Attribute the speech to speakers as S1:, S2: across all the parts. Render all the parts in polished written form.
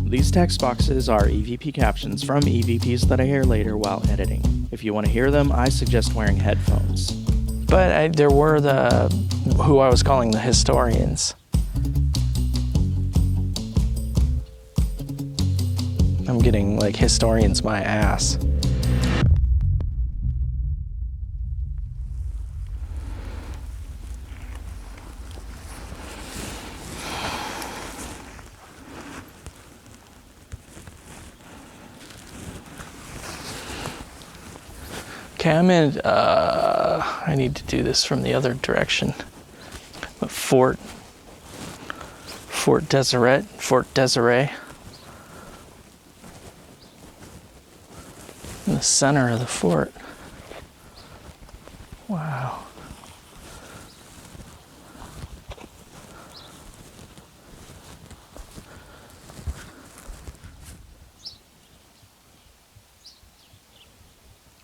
S1: These text boxes are EVP captions from EVPs that I hear later while editing. If you want to hear them, I suggest wearing headphones.
S2: But there were who I was calling the historians. I'm getting like historians my ass. Okay, I'm in, I need to do this from the other direction. But Fort Deseret. In the center of the fort. Wow.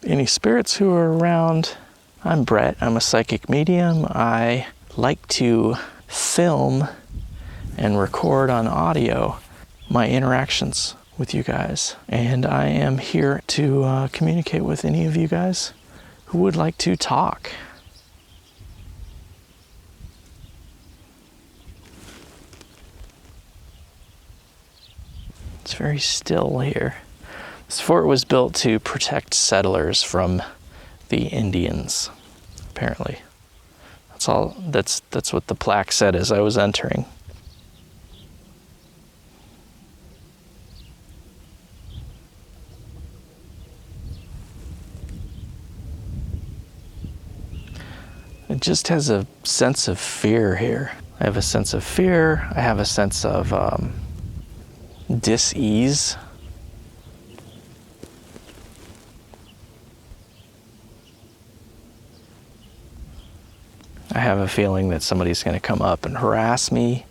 S2: Any spirits who are around? I'm Brett. I'm a psychic medium. I like to film and record on audio my interactions with you guys. And I am here to communicate with any of you guys who would like to talk. It's very still here. This fort was built to protect settlers from the Indians, apparently. That's what the plaque said as I was entering. It just has a sense of fear here. I have a sense of fear. I have a sense of dis-ease. I have a feeling that somebody's going to come up and harass me.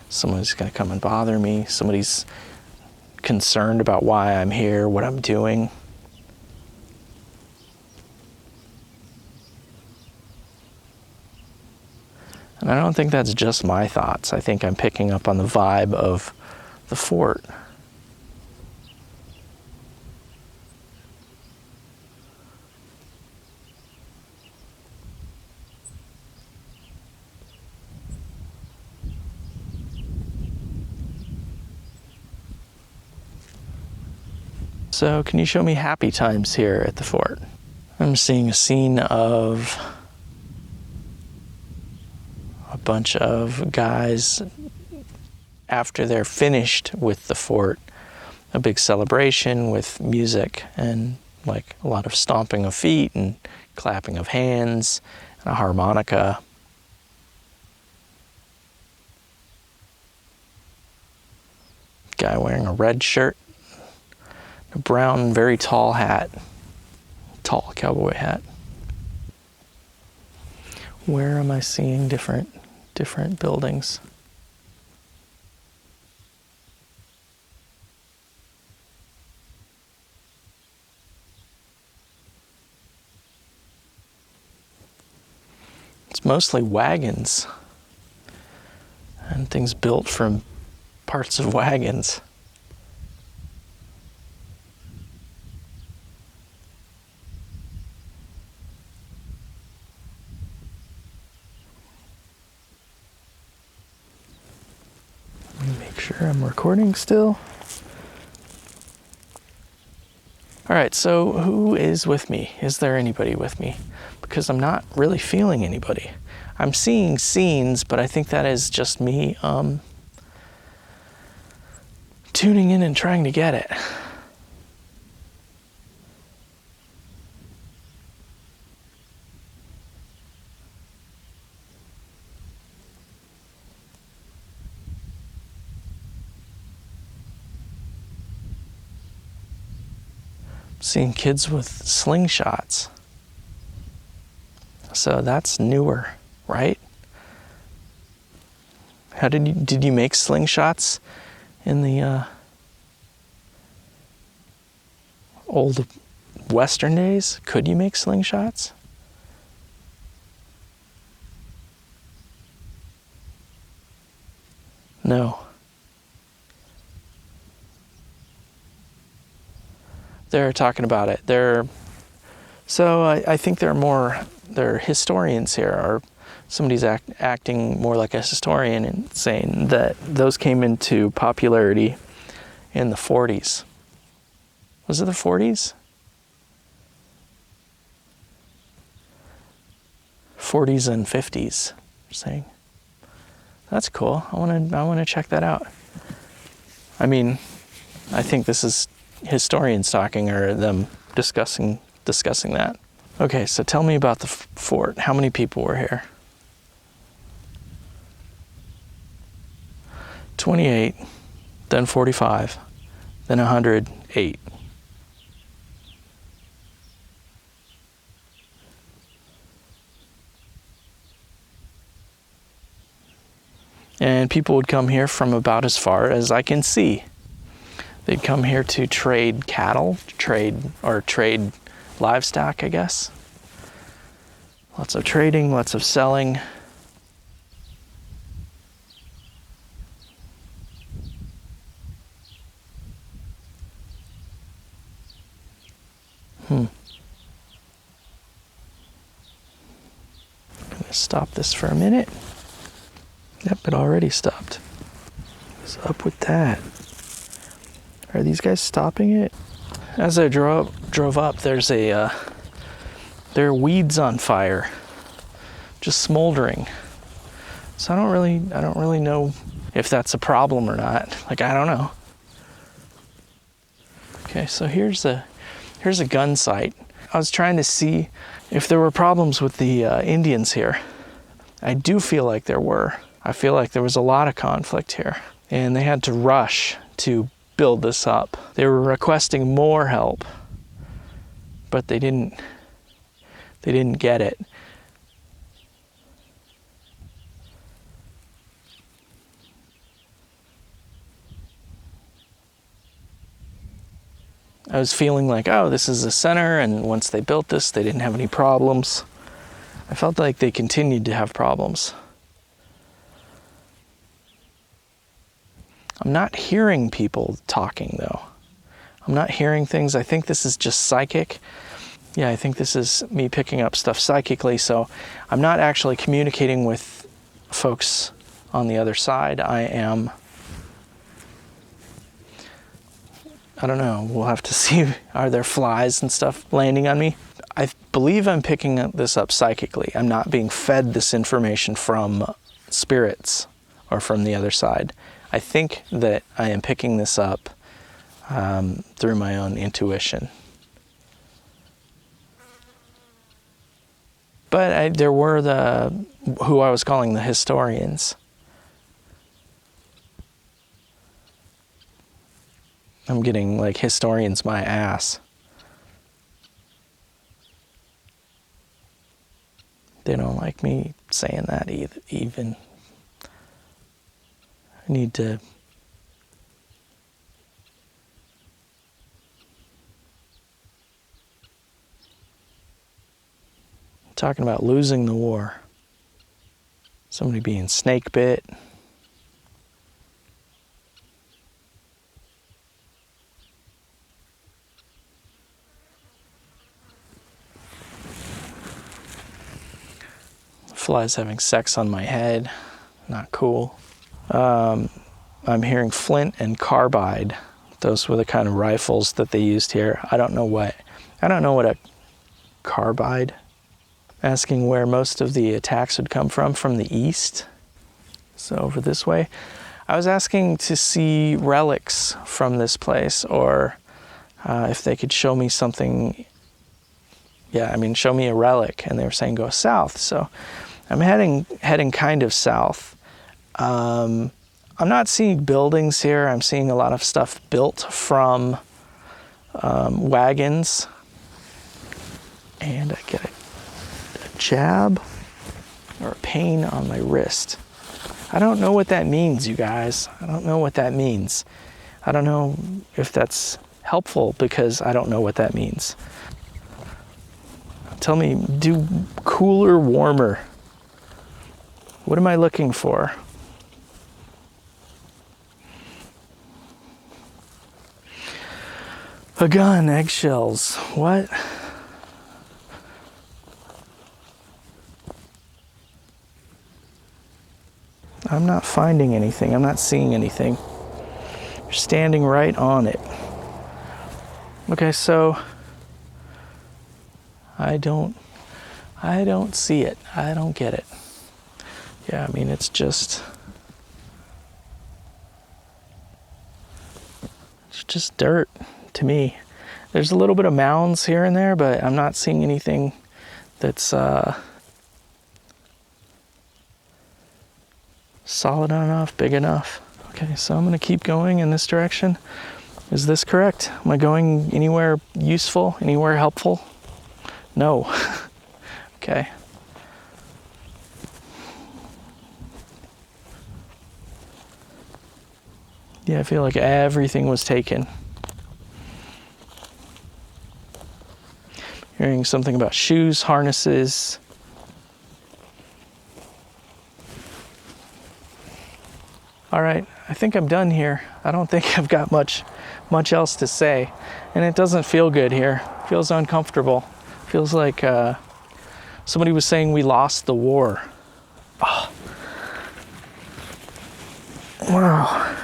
S2: Somebody's going to come and bother me. Somebody's concerned about why I'm here, what I'm doing. And I don't think that's just my thoughts. I think I'm picking up on the vibe of the fort. So can you show me happy times here at the fort? I'm seeing a scene of a bunch of guys after they're finished with the fort. A big celebration with music and like a lot of stomping of feet and clapping of hands and a harmonica. Guy wearing a red shirt, a brown, very tall hat, tall cowboy hat. Where am I seeing different buildings? It's mostly wagons and things built from parts of wagons. Let me make sure I'm recording still. All right, so who is with me? Is there anybody with me? Because I'm not really feeling anybody. I'm seeing scenes, but I think that is just me tuning in and trying to get it. Seeing kids with slingshots. So that's newer, right? How did you make slingshots in the old Western days? Could you make slingshots? No. They're talking about it. So I think they're historians here, or somebody's acting more like a historian and saying that those came into popularity in the 40s. Was it the 40s? 40s and 50s, they're saying. That's cool. I want to check that out. I mean, I think this is historians talking, or them discussing that. Okay, so tell me about the fort. How many people were here? 28, then 45, then 108. And people would come here from about as far as I can see. They'd come here to trade cattle, trade livestock, I guess. Lots of trading, lots of selling. I'm gonna stop this for a minute. Yep, it already stopped. What's up with that? Are these guys stopping it? As I drove up, there are weeds on fire, just smoldering. So I don't really know if that's a problem or not. Like, I don't know. Okay, so here's a gun site. I was trying to see if there were problems with the Indians here. I do feel like there were. I feel like there was a lot of conflict here, and they had to rush to build this up. They were requesting more help, but they didn't get it. I was feeling like, oh, this is the center, and once they built this, they didn't have any problems. I felt like they continued to have problems. I'm not hearing people talking, though. I'm not hearing things. I think this is just psychic. Yeah, I think this is me picking up stuff psychically, so I'm not actually communicating with folks on the other side. I don't know, we'll have to see. Are there flies and stuff landing on me? I believe I'm picking this up psychically. I'm not being fed this information from spirits or from the other side. I think that I am picking this up through my own intuition. But there were who I was calling the historians. I'm getting like historians my ass. They don't like me saying that even. I need to talking about losing the war. Somebody being snake bit. Flies having sex on my head. Not cool. I'm hearing flint and carbide. Those were the kind of rifles that they used here. I don't know what a carbide. Asking where most of the attacks would come from the east. So over this way. I was asking to see relics from this place, or if they could show me something. Yeah, I mean, show me a relic, and they were saying go south. So I'm heading kind of south. I'm not seeing buildings here. I'm seeing a lot of stuff built from wagons. And I get a jab or a pain on my wrist. I don't know what that means, you guys. I don't know what that means. I don't know if that's helpful, because I don't know what that means. Tell me, do cooler, warmer. What am I looking for? A gun, eggshells. What? I'm not finding anything. I'm not seeing anything. You're standing right on it. Okay, so I don't see it. I don't get it. Yeah, I mean, it's just dirt to me. There's a little bit of mounds here and there, but I'm not seeing anything that's solid enough, big enough. Okay, so I'm gonna keep going in this direction. Is this correct? Am I going anywhere useful, anywhere helpful? No. Okay. Yeah, I feel like everything was taken. Hearing something about shoes, harnesses. All right, I think I'm done here. I don't think I've got much else to say. And it doesn't feel good here. It feels uncomfortable. It feels like somebody was saying we lost the war. Oh. Wow.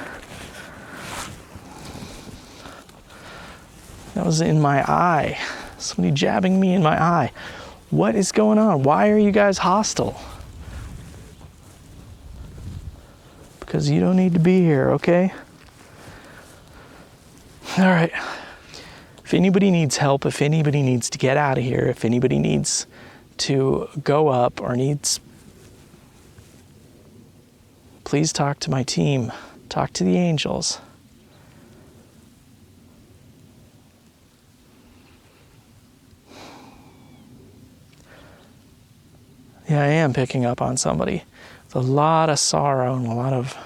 S2: That was in my eye. Somebody jabbing me in my eye. What is going on? Why are you guys hostile? Because you don't need to be here, okay? All right. If anybody needs help, if anybody needs to get out of here, if anybody needs to go up or needs, please talk to my team. Talk to the angels. Yeah, I am picking up on somebody with a lot of sorrow and a lot of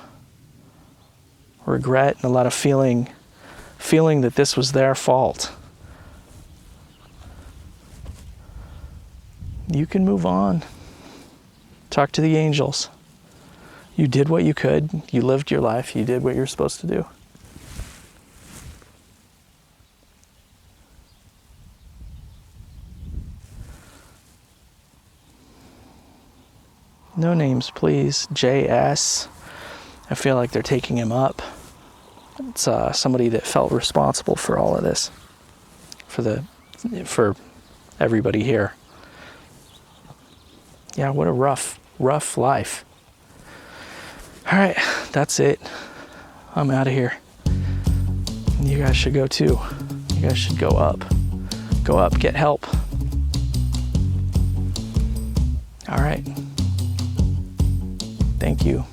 S2: regret and a lot of feeling that this was their fault. You can move on. Talk to the angels. You did what you could. You lived your life. You did what you're supposed to do. No names, please. JS. I feel like they're taking him up. It's somebody that felt responsible for all of this, for everybody here. Yeah, what a rough life. All right, that's it. I'm out of here. You guys should go too. You guys should go up. Go up, get help. All right. Thank you.